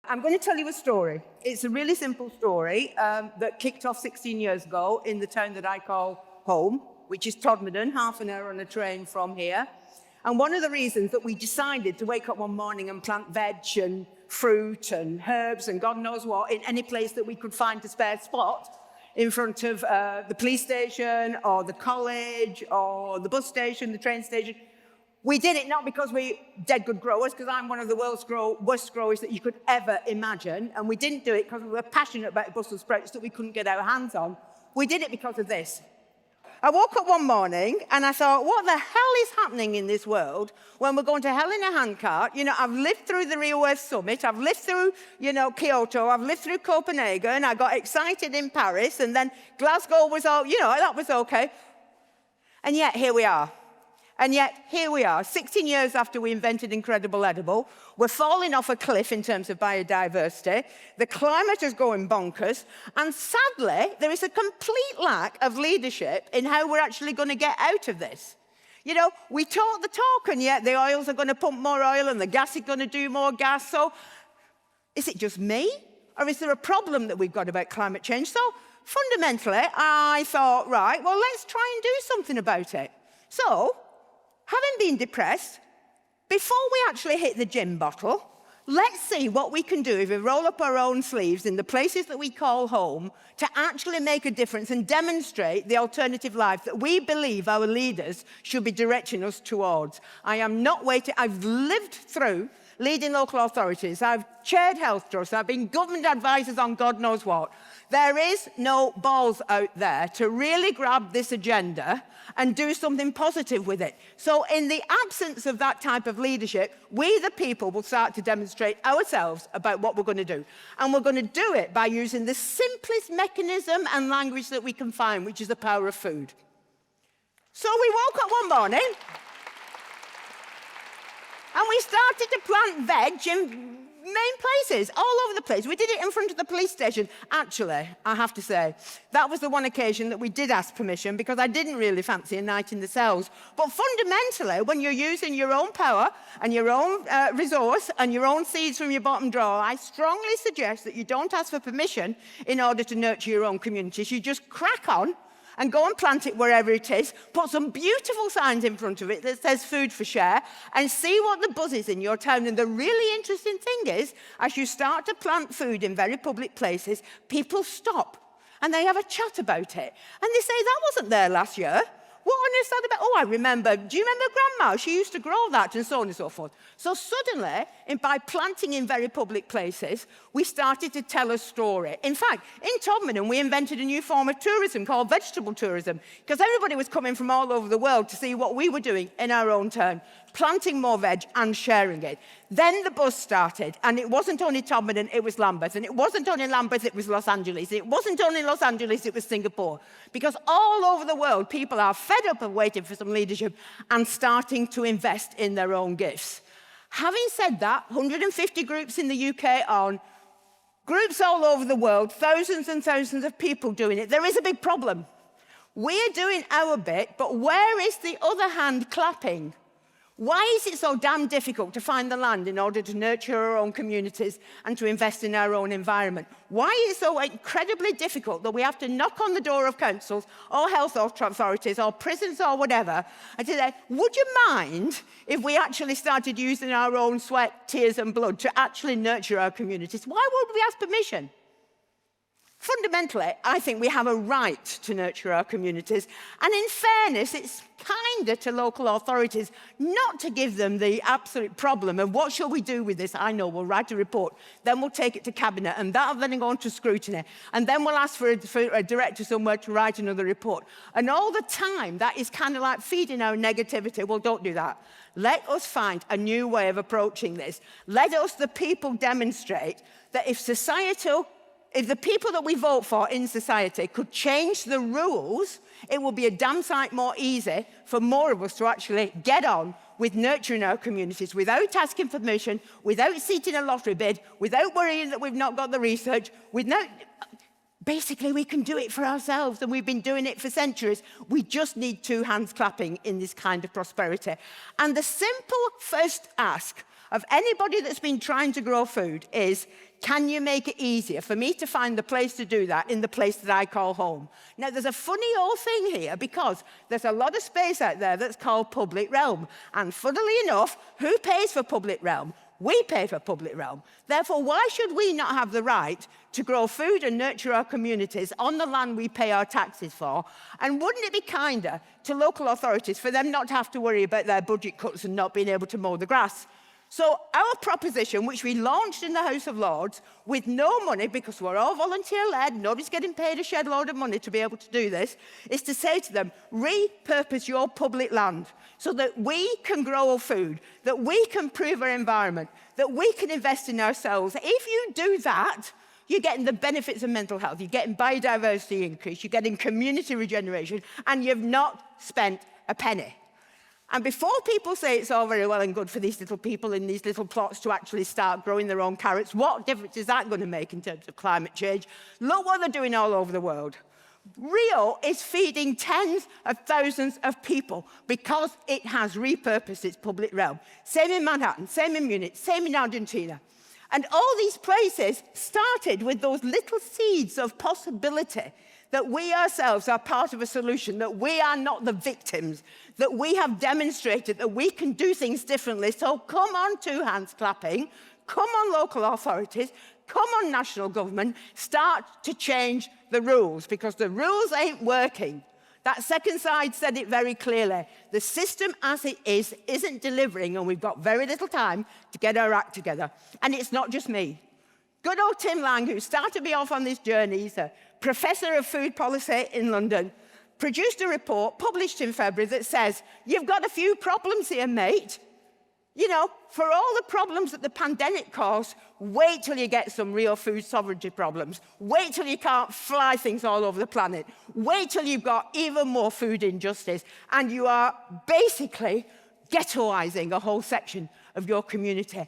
I'm going to tell you a story. It's a really simple story that kicked off 16 years ago in the town that I call home, which is Todmorden, half an hour on a train from here. And one of the reasons that we decided to wake up one morning and plant veg and fruit and herbs and God knows what in any place that we could find a spare spot in front of the police station or the college or the bus station, the train station. We did it not because we're dead good growers, because I'm one of the world's worst growers that you could ever imagine. And we didn't do it because we were passionate about Brussels sprouts that we couldn't get our hands on. We did it because of this. I woke up one morning and I thought, what the hell is happening in this world when we're going to hell in a handcart? You know, I've lived through the Rio Earth Summit, I've lived through, Kyoto, I've lived through Copenhagen, I got excited in Paris, and then Glasgow was all, that was okay. And yet, here we are. 16 years after we invented Incredible Edible, we're falling off a cliff in terms of biodiversity, the climate is going bonkers, and sadly, there is a complete lack of leadership in how we're actually going to get out of this. We talk the talk, and yet the oils are going to pump more oil, and the gas is going to do more gas, so is it just me? Or is there a problem that we've got about climate change? So, fundamentally, I thought, right, well, let's try and do something about it. So, having been depressed, before we actually hit the gin bottle, let's see what we can do if we roll up our own sleeves in the places that we call home to actually make a difference and demonstrate the alternative life that we believe our leaders should be directing us towards. I am not waiting. I've lived through leading local authorities. I've chaired health trusts. I've been government advisors on God knows what. There is no balls out there to really grab this agenda and do something positive with it. So in the absence of that type of leadership, we the people will start to demonstrate ourselves about what we're going to do. And we're going to do it by using the simplest mechanism and language that we can find, which is the power of food. So we woke up one morning and we started to plant veg in main places, all over the place. We did it in front of the police station. Actually, I have to say, that was the one occasion that we did ask permission because I didn't really fancy a night in the cells. But fundamentally, when you're using your own power and your own resource and your own seeds from your bottom drawer, I strongly suggest that you don't ask for permission in order to nurture your own communities. You just crack on and go and plant it wherever it is, put some beautiful signs in front of it that says food for share, and see what the buzz is in your town. And the really interesting thing is, as you start to plant food in very public places, people stop and they have a chat about it. And they say, that wasn't there last year. What on earth is that about? Oh, I remember. Do you remember Grandma? She used to grow that, and so on and so forth. So suddenly, by planting in very public places, we started to tell a story. In fact, in Todmorden, we invented a new form of tourism called vegetable tourism, because everybody was coming from all over the world to see what we were doing in our own town, planting more veg and sharing it. Then the buzz started, and it wasn't only Todmorden, it was Lambeth. And it wasn't only Lambeth, it was Los Angeles. It wasn't only Los Angeles, it was Singapore. Because all over the world, people are fed up of waiting for some leadership and starting to invest in their own gifts. Having said that, 150 groups in the UK on, groups all over the world, thousands and thousands of people doing it. There is a big problem. We're doing our bit, but where is the other hand clapping? Why is it so damn difficult to find the land in order to nurture our own communities and to invest in our own environment? Why is it so incredibly difficult that we have to knock on the door of councils or health authorities or prisons or whatever and say, would you mind if we actually started using our own sweat, tears and blood to actually nurture our communities? Why would we ask permission? Fundamentally, I think we have a right to nurture our communities. And in fairness, it's kinder to local authorities not to give them the absolute problem of what shall we do with this? I know, we'll write a report, then we'll take it to cabinet, and that'll then go on to scrutiny. And then we'll ask for a director somewhere to write another report. And all the time, that is kind of like feeding our negativity. Well, don't do that. Let us find a new way of approaching this. Let us, the people, demonstrate that if the people that we vote for in society could change the rules, it will be a damn sight more easy for more of us to actually get on with nurturing our communities without asking for permission, without seating a lottery bid, without worrying that we've not got the research, basically we can do it for ourselves, and we've been doing it for centuries. We just need two hands clapping in this kind of prosperity. And the simple first ask of anybody that's been trying to grow food is, can you make it easier for me to find the place to do that in the place that I call home? Now, there's a funny old thing here because there's a lot of space out there that's called public realm. And funnily enough, who pays for public realm? We pay for public realm. Therefore, why should we not have the right to grow food and nurture our communities on the land we pay our taxes for? And wouldn't it be kinder to local authorities for them not to have to worry about their budget cuts and not being able to mow the grass? So our proposition, which we launched in the House of Lords with no money, because we're all volunteer-led, nobody's getting paid a shed load of money to be able to do this, is to say to them, repurpose your public land so that we can grow food, that we can improve our environment, that we can invest in ourselves. If you do that, you're getting the benefits of mental health, you're getting biodiversity increase, you're getting community regeneration, and you've not spent a penny. And before people say it's all very well and good for these little people in these little plots to actually start growing their own carrots, what difference is that going to make in terms of climate change? Look what they're doing all over the world. Rio is feeding tens of thousands of people because it has repurposed its public realm. Same in Manhattan, same in Munich, same in Argentina. And all these places started with those little seeds of possibility that we ourselves are part of a solution, that we are not the victims, that we have demonstrated that we can do things differently. So come on, two hands clapping, come on local authorities, come on national government, start to change the rules, because the rules ain't working. That second side said it very clearly. The system as it is isn't delivering, and we've got very little time to get our act together. And it's not just me. Good old Tim Lang, who started me off on this journey, he's a professor of food policy in London, produced a report published in February that says, you've got a few problems here, mate. You know, for all the problems that the pandemic caused, wait till you get some real food sovereignty problems. Wait till you can't fly things all over the planet. Wait till you've got even more food injustice. And you are basically ghettoizing a whole section of your community.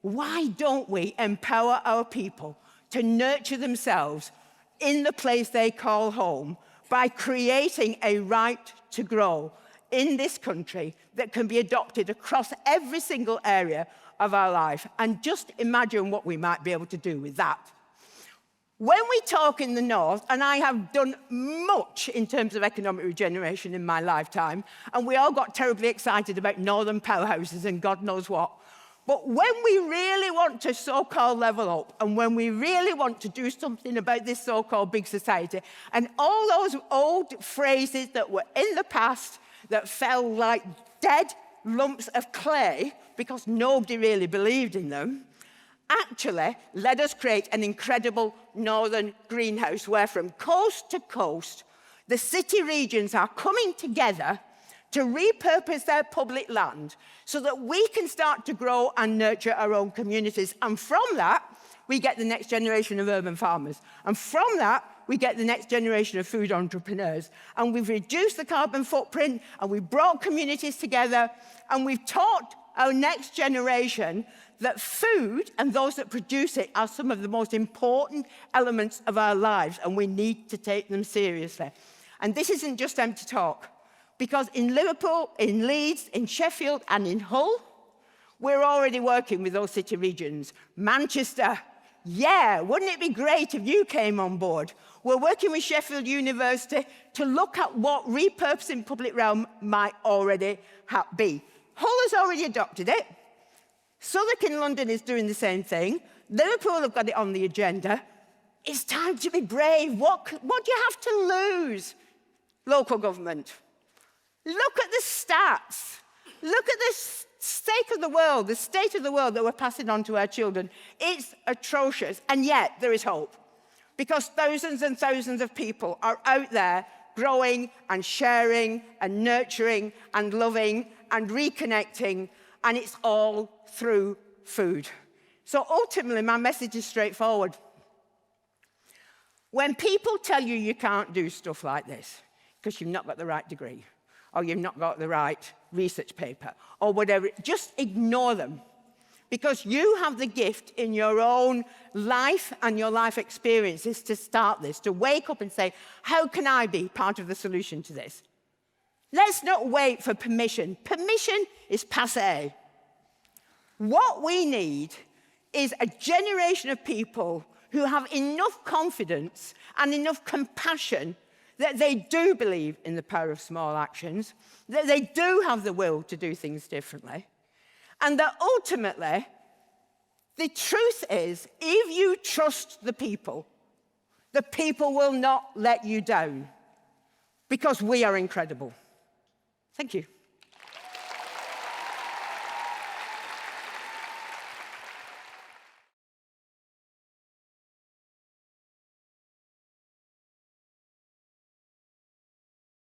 Why don't we empower our people to nurture themselves in the place they call home by creating a right to grow in this country that can be adopted across every single area of our life? And just imagine what we might be able to do with that. When we talk in the North, and I have done much in terms of economic regeneration in my lifetime, and we all got terribly excited about northern powerhouses and God knows what. But when we really want to so-called level up, and when we really want to do something about this so-called big society, and all those old phrases that were in the past that fell like dead lumps of clay because nobody really believed in them, actually let us create an incredible northern greenhouse where from coast to coast, the city regions are coming together to repurpose their public land so that we can start to grow and nurture our own communities. And from that, we get the next generation of urban farmers. And from that, we get the next generation of food entrepreneurs. And we've reduced the carbon footprint, and we've brought communities together, and we've taught our next generation that food and those that produce it are some of the most important elements of our lives, and we need to take them seriously. And this isn't just empty talk. Because in Liverpool, in Leeds, in Sheffield, and in Hull, we're already working with those city regions. Manchester, yeah, wouldn't it be great if you came on board? We're working with Sheffield University to look at what repurposing public realm might already be. Hull has already adopted it. Southwark in London is doing the same thing. Liverpool have got it on the agenda. It's time to be brave. What do you have to lose, local government? Look at the stats. Look at the state of the world that we're passing on to our children. It's atrocious, and yet there is hope. Because thousands and thousands of people are out there growing and sharing and nurturing and loving and reconnecting, and it's all through food. So ultimately, my message is straightforward. When people tell you you can't do stuff like this because you've not got the right degree, or you've not got the right research paper, or whatever, just ignore them. Because you have the gift in your own life and your life experiences to start this, to wake up and say, how can I be part of the solution to this? Let's not wait for permission. Permission is passé. What we need is a generation of people who have enough confidence and enough compassion that they do believe in the power of small actions, that they do have the will to do things differently, and that ultimately, the truth is, if you trust the people will not let you down, because we are incredible. Thank you.